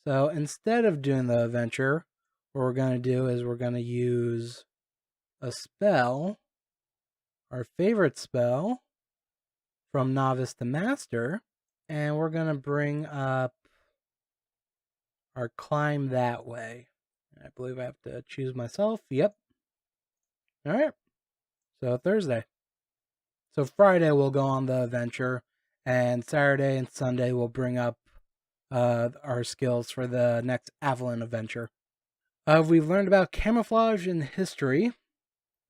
So instead of doing the adventure, what we're going to do is we're going to use a spell, our favorite spell from Novice to Master, and we're going to bring up our climb that way. I believe I have to choose myself. Yep. All right. So Thursday. So Friday we'll go on the adventure, and Saturday and Sunday we'll bring up our skills for the next Aveline adventure. We've learned about camouflage in history.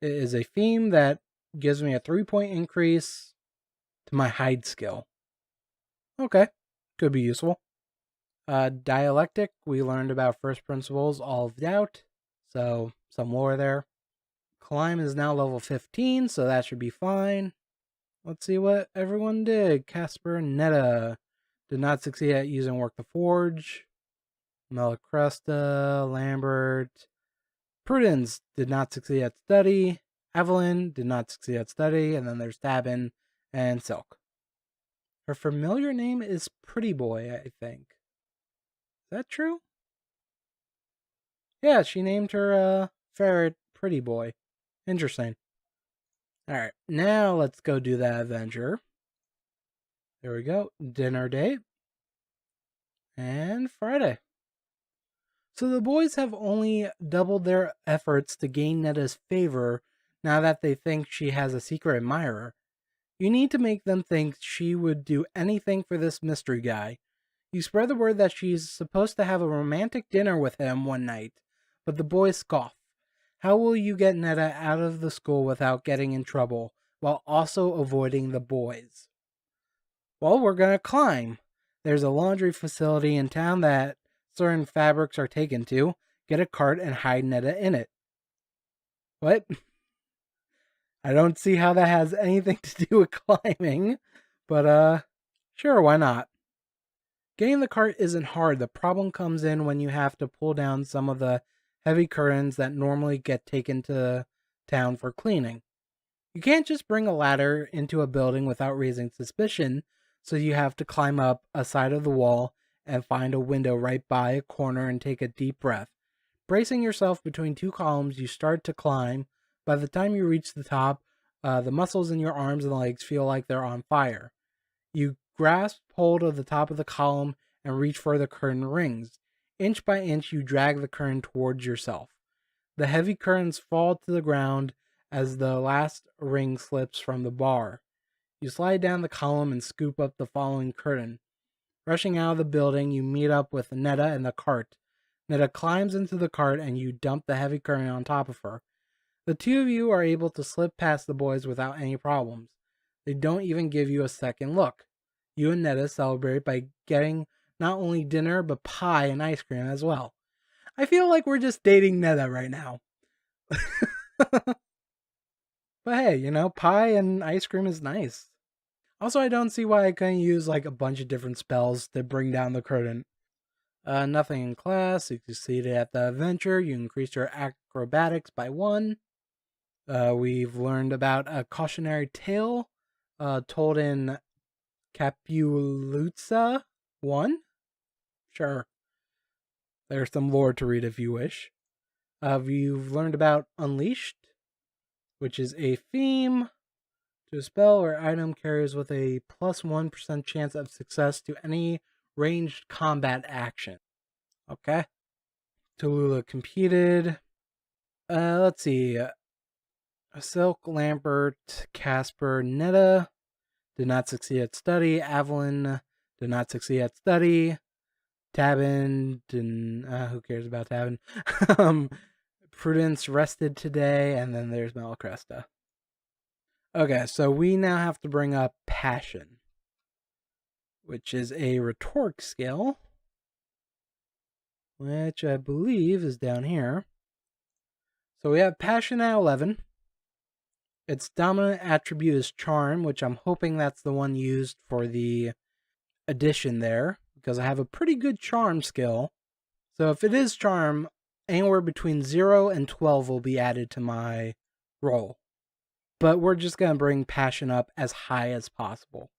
It is a theme that gives me a 3-point increase to my hide skill. Okay, could be useful. Dialectic, we learned about first principles, all of doubt, so some lore there. Climb is now level 15, so that should be fine. Let's see what everyone did. Casper Netta did not succeed at using Work the Forge. Melacresta, Lambert. Prudence did not succeed at study. Aveline did not succeed at study. And then there's Tabin and Silk. Her familiar name is Pretty Boy, I think. Is that true? Yeah, she named her ferret Pretty Boy. Interesting. Alright, now let's go do that adventure. There we go. Dinner date. And Friday. So the boys have only doubled their efforts to gain Netta's favor now that they think she has a secret admirer. You need to make them think she would do anything for this mystery guy. You spread the word that she's supposed to have a romantic dinner with him one night, but the boys scoff. How will you get Netta out of the school without getting in trouble, while also avoiding the boys? Well, we're gonna climb. There's a laundry facility in town that certain fabrics are taken to. Get a cart and hide Netta in it. What? I don't see how that has anything to do with climbing, but sure, why not? Getting the cart isn't hard. The problem comes in when you have to pull down some of the heavy curtains that normally get taken to town for cleaning. You can't just bring a ladder into a building without raising suspicion, so you have to climb up a side of the wall and find a window right by a corner and take a deep breath. Bracing yourself between two columns, you start to climb. By the time you reach the top, the muscles in your arms and legs feel like they're on fire. You grasp hold of the top of the column and reach for the curtain rings. Inch by inch, you drag the curtain towards yourself. The heavy curtains fall to the ground as the last ring slips from the bar. You slide down the column and scoop up the following curtain. Rushing out of the building, you meet up with Netta and the cart. Netta climbs into the cart and you dump the heavy curtain on top of her. The two of you are able to slip past the boys without any problems. They don't even give you a second look. You and Netta celebrate by getting not only dinner, but pie and ice cream as well. I feel like we're just dating Netta right now. But hey, pie and ice cream is nice. Also, I don't see why I couldn't use like a bunch of different spells to bring down the curtain. Nothing in class. You succeeded at the adventure. You increased your acrobatics by 1. We've learned about a cautionary tale told in Capuluzza 1. Sure. There's some lore to read if you wish. You've learned about Unleashed, which is a theme to a spell or item carries with a plus 1% chance of success to any ranged combat action. Okay. Tallulah competed. Let's see. Silk, Lambert, Casper, Netta did not succeed at study. Aveline did not succeed at study. Tabin didn't. Who cares about Tabin? Prudence rested today, and then there's Melacresta. Okay, so we now have to bring up Passion, which is a rhetoric skill, which I believe is down here. So we have Passion at 11. Its dominant attribute is Charm, which I'm hoping that's the one used for the addition there, because I have a pretty good Charm skill. So if it is Charm, anywhere between 0 and 12 will be added to my roll. But we're just going to bring Passion up as high as possible.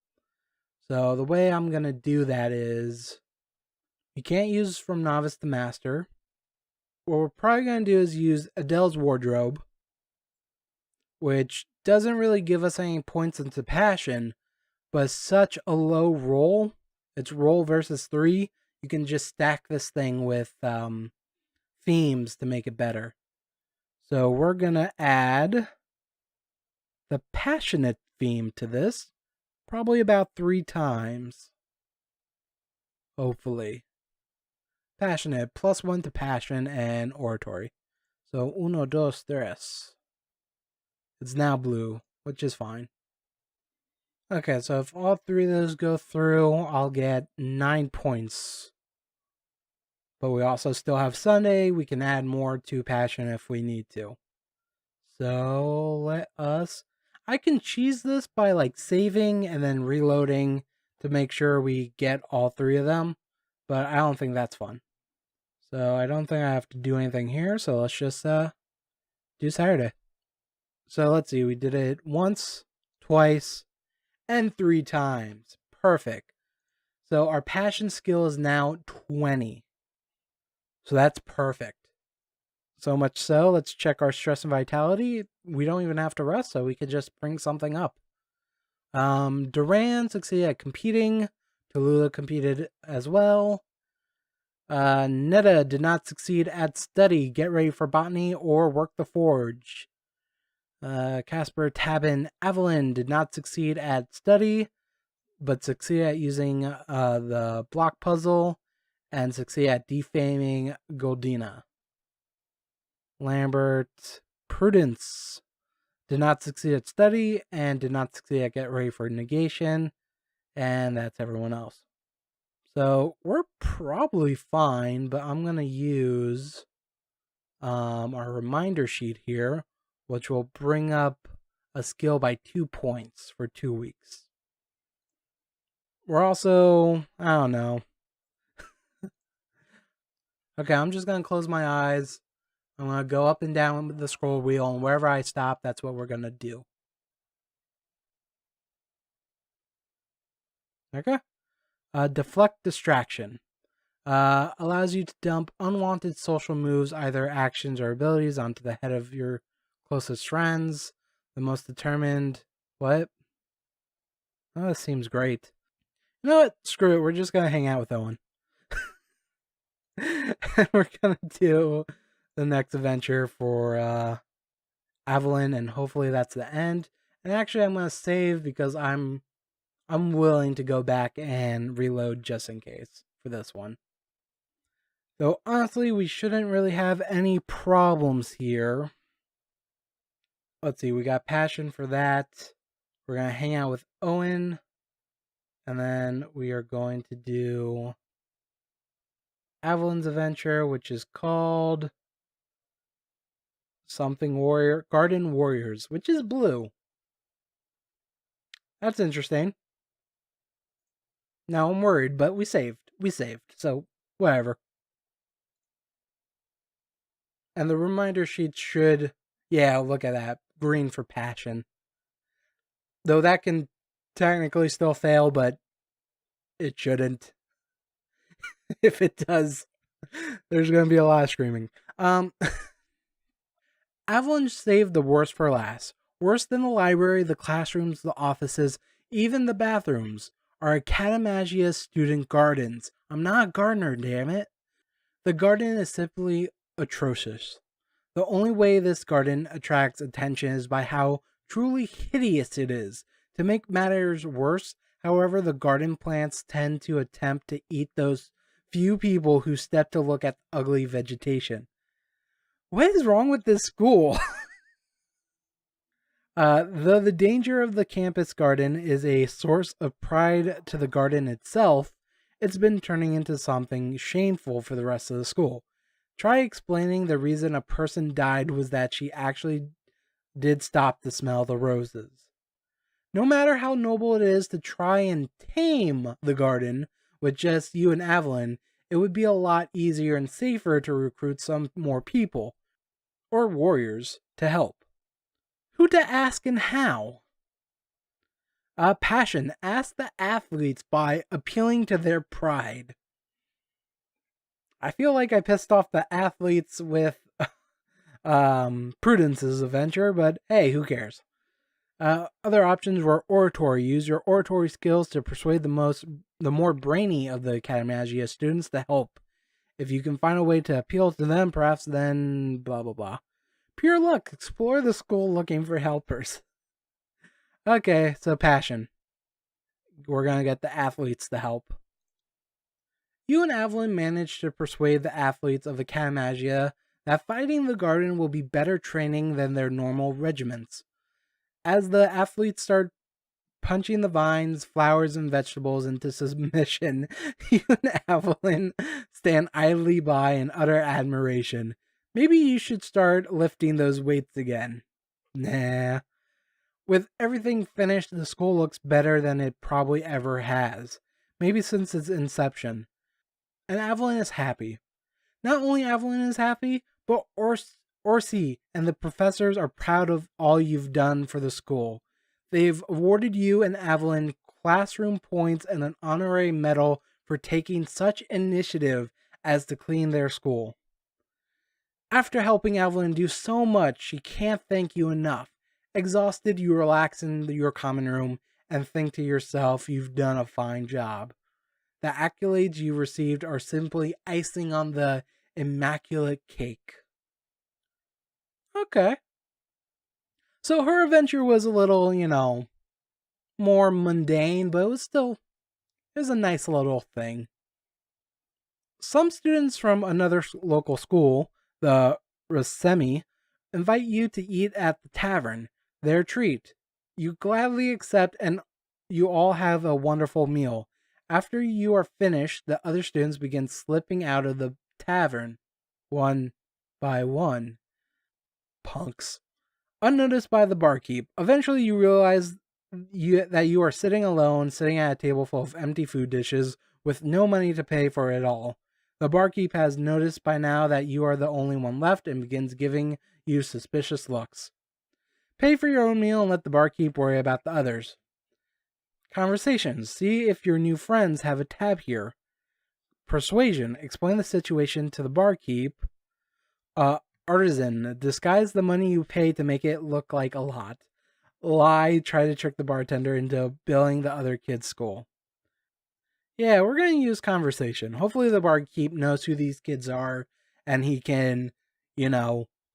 So the way I'm going to do that is You can't use from novice to master. What we're probably going to do is use Adele's wardrobe, which doesn't really give us any points into passion, but such a low roll. It's roll versus 3. You can just stack this thing with themes to make it better. So we're going to add the passionate theme to this, probably about 3 times. Hopefully. Passionate, +1 to passion and oratory. So, 1, 2, 3. It's now blue, which is fine. Okay, so if all 3 of those go through, I'll get 9 points. But we also still have Sunday. We can add more to passion if we need to. So, let us... I can cheese this by, like, saving and then reloading to make sure we get all 3 of them. But I don't think that's fun. So I don't think I have to do anything here. So let's just do Saturday. So let's see. We did it once, twice, and 3 times. Perfect. So our passion skill is now 20. So that's perfect. So much so, let's check our stress and vitality. We don't even have to rest, so we could just bring something up. Duran succeeded at competing. Tallulah competed as well. Netta did not succeed at study, get ready for botany, or work the forge. Casper, Tabin, Aveline did not succeed at study, but succeeded at using the block puzzle, and succeeded at defaming Goldina. Lambert, Prudence did not succeed at study, and did not succeed at get ready for negation, and that's everyone else. So we're probably fine, but I'm going to use our reminder sheet here, which will bring up a skill by 2 points for 2 weeks. We're also, I don't know. Okay, I'm just going to close my eyes. I'm going to go up and down with the scroll wheel, and wherever I stop, that's what we're going to do. Okay. Deflect distraction. Allows you to dump unwanted social moves, either actions or abilities, onto the head of your closest friends. The most determined... What? Oh, this seems great. You know what? Screw it. We're just going to hang out with Owen. And we're going to do the next adventure for Aveline, and hopefully that's the end. And actually, I'm going to save because I'm willing to go back and reload just in case for this one. So honestly, we shouldn't really have any problems here. Let's see, we got passion for that. We're going to hang out with Owen. And then we are going to do Aveline's adventure, which is called something warrior, Garden Warriors, which is blue. That's interesting. Now I'm worried, but we saved. So whatever. And the reminder sheet should, yeah, look at that. Green for passion. Though that can technically still fail, but it shouldn't. If it does, there's going to be a lot of screaming. Aveline saved the worst for last. Worse than the library, the classrooms, the offices, even the bathrooms, are Academagia student gardens. I'm not a gardener, damn it. The garden is simply atrocious. The only way this garden attracts attention is by how truly hideous it is. To make matters worse, however, the garden plants tend to attempt to eat those few people who step to look at ugly vegetation. What is wrong with this school? Though the danger of the campus garden is a source of pride to the garden itself, it's been turning into something shameful for the rest of the school. Try explaining the reason a person died was that she actually did stop to smell the roses. No matter how noble it is to try and tame the garden with just you and Aveline, it would be a lot easier and safer to recruit some more people, or warriors, to help. Who to ask and how? Passion. Ask the athletes by appealing to their pride. I feel like I pissed off the athletes with Prudence's adventure, but hey, who cares? Other options were oratory. Use your oratory skills to persuade the more brainy of the Academagia students to help. If you can find a way to appeal to them, perhaps then blah blah blah. Pure luck. Explore the school looking for helpers. Okay, so passion. We're gonna get the athletes to help. You and Aveline managed to persuade the athletes of Academagia that fighting the garden will be better training than their normal regiments. As the athletes start punching the vines, flowers, and vegetables into submission, you and Aveline stand idly by in utter admiration. Maybe you should start lifting those weights again. Nah. With everything finished, the school looks better than it probably ever has. Maybe since its inception. And Aveline is happy. Not only Aveline is happy, but Orsi and the professors are proud of all you've done for the school. They've awarded you and Aveline classroom points and an honorary medal for taking such initiative as to clean their school. After helping Aveline do so much, she can't thank you enough. Exhausted, you relax in your common room and think to yourself you've done a fine job. The accolades you received are simply icing on the immaculate cake. Okay. So her adventure was a little, more mundane, but it was a nice little thing. Some students from another local school, the Rasemi, invite you to eat at the tavern, their treat. You gladly accept and you all have a wonderful meal. After you are finished, the other students begin slipping out of the tavern, one by one. Punks. Unnoticed by the barkeep. Eventually you realize that you are sitting alone, sitting at a table full of empty food dishes with no money to pay for it all. The barkeep has noticed by now that you are the only one left and begins giving you suspicious looks. Pay for your own meal and let the barkeep worry about the others. Conversations. See if your new friends have a tab here. Persuasion. Explain the situation to the barkeep. Artisan. Disguise the money you pay to make it look like a lot. Lie. Try to trick the bartender into billing the other kid's school. Yeah, we're going to use conversation. Hopefully the barkeep knows who these kids are and he can,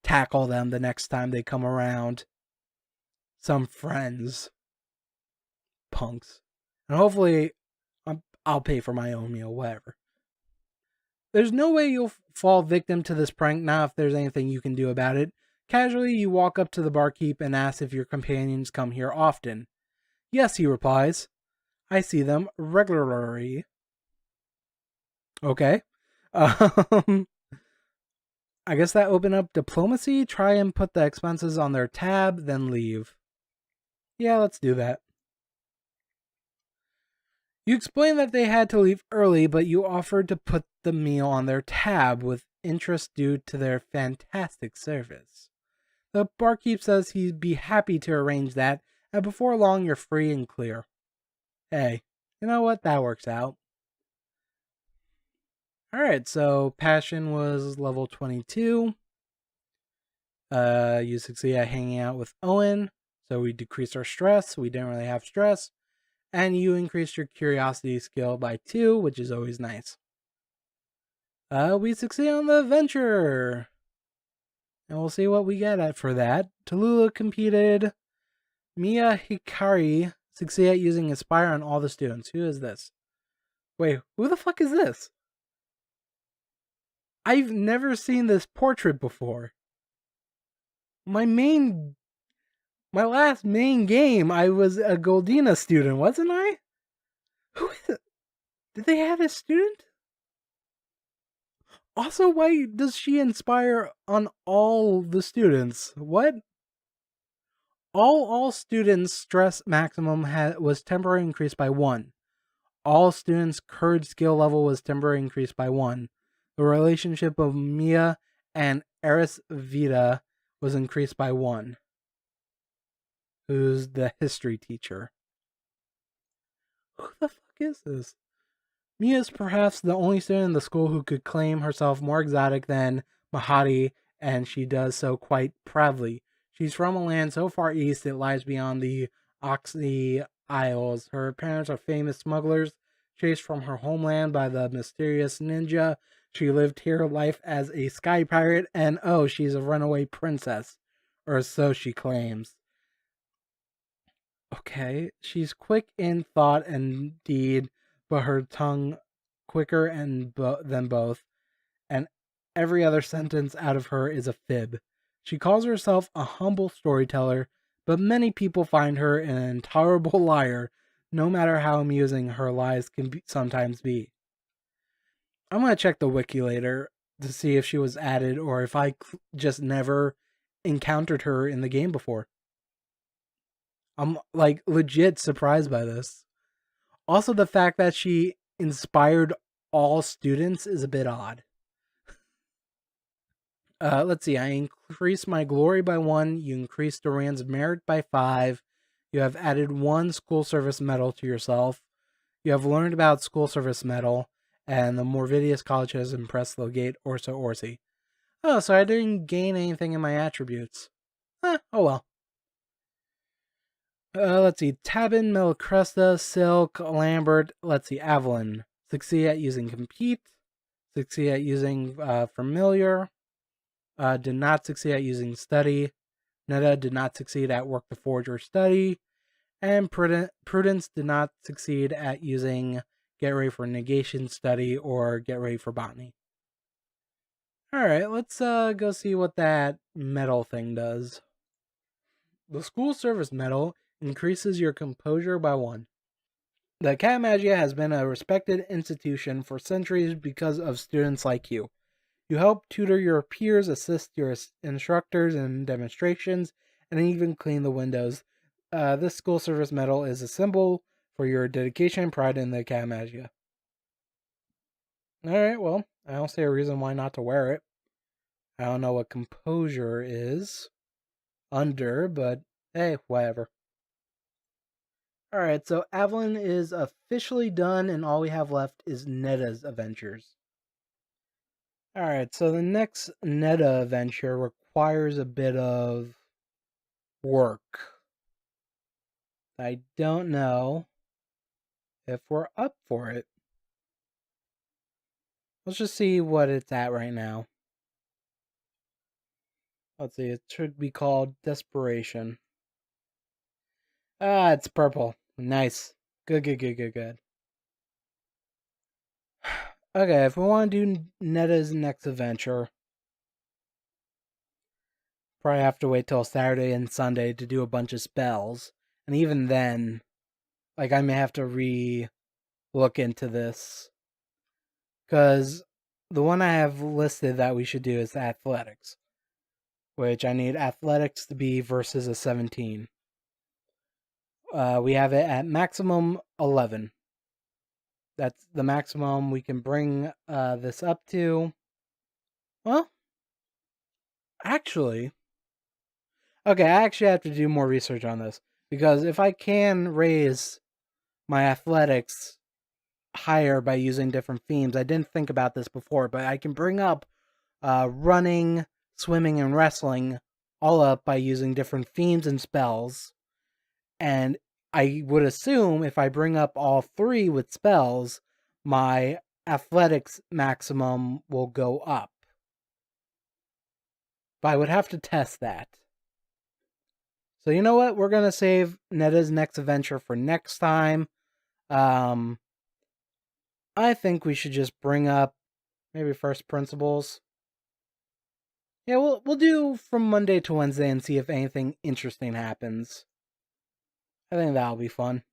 tackle them the next time they come around. Some friends. Punks. And hopefully I'll pay for my own meal, whatever. There's no way you'll fall victim to this prank, not if there's anything you can do about it. Casually, you walk up to the barkeep and ask if your companions come here often. Yes, he replies. I see them regularly. Okay. I guess that opened up diplomacy. Try and put the expenses on their tab, then leave. Yeah, let's do that. You explained that they had to leave early, but you offered to put the meal on their tab with interest due to their fantastic service. The barkeep says he'd be happy to arrange that, and before long you're free and clear. Hey, you know what? That works out. Alright, so passion was level 22. You succeed at hanging out with Owen, so we decreased our stress. We didn't really have stress. And you increased your curiosity skill by 2, which is always nice. We succeed on the adventure. And we'll see what we get for that. Tallulah competed. Mia Hikari succeeded at using Inspire on all the students. Who is this? Wait, who the fuck is this? I've never seen this portrait before. My last main game, I was a Goldina student, wasn't I? Who is it? Did they have a student? Also, why does she inspire on all the students? What? All students' stress maximum was temporarily increased by 1. All students' courage skill level was temporarily increased by 1. The relationship of Mia and Eris Vita was increased by 1. Who's the history teacher? Who the fuck is this? Mia is perhaps the only student in the school who could claim herself more exotic than Mahati, and she does so quite proudly. She's from a land so far east it lies beyond the Oxy Isles. Her parents are famous smugglers, chased from her homeland by the mysterious ninja. She lived here life as a sky pirate, and oh, she's a runaway princess. Or so she claims. Okay, she's quick in thought and deed, but her tongue quicker than both, and every other sentence out of her is a fib. She calls herself a humble storyteller, but many people find her an intolerable liar, no matter how amusing her lies sometimes be. I'm gonna check the wiki later to see if she was added or if I just never encountered her in the game before. I'm like legit surprised by this. Also, the fact that she inspired all students is a bit odd. Let's see. I increased my glory by 1. You increased Duran's merit by 5. You have added 1 school service medal to yourself. You have learned about school service medal, and the Morvidius College has impressed Logate Orso Orsi. Oh, so I didn't gain anything in my attributes. Oh well. Let's see. Tabin, Melcresta, Silk, Lambert. Let's see. Aveline. Succeed at using Compete. Succeed at using Familiar. Did not succeed at using Study. Netta did not succeed at Work to Forge or Study. And Prudence did not succeed at using Get Ready for Negation, Study, or Get Ready for Botany. Alright, let's go see what that medal thing does. The School Service Medal increases your composure by 1. The Academagia has been a respected institution for centuries because of students like you. You help tutor your peers, assist your instructors in demonstrations, and even clean the windows. This school service medal is a symbol for your dedication and pride in the Academagia. Alright, well, I don't see a reason why not to wear it. I don't know what composure is under, but hey, whatever. Alright, so Aveline is officially done, and all we have left is Netta's adventures. Alright, so the next Netta adventure requires a bit of work. I don't know if we're up for it. Let's just see what it's at right now. Let's see, it should be called Desperation. Ah, it's purple. Nice. Good. Okay, if we want to do Netta's next adventure, probably have to wait till Saturday and Sunday to do a bunch of spells. And even then, like, I may have to look into this. Because the one I have listed that we should do is athletics, which I need athletics to be versus a 17. We have it at maximum 11. That's the maximum we can bring this up to. Well, actually, okay, I actually have to do more research on this. Because if I can raise my athletics higher by using different themes, I didn't think about this before, but I can bring up running, swimming, and wrestling all up by using different themes and spells. And I would assume if I bring up all 3 with spells, my athletics maximum will go up. But I would have to test that. So you know what? We're going to save Netta's next adventure for next time. I think we should just bring up maybe first principles. Yeah, we'll do from Monday to Wednesday and see if anything interesting happens. I think that'll be fun.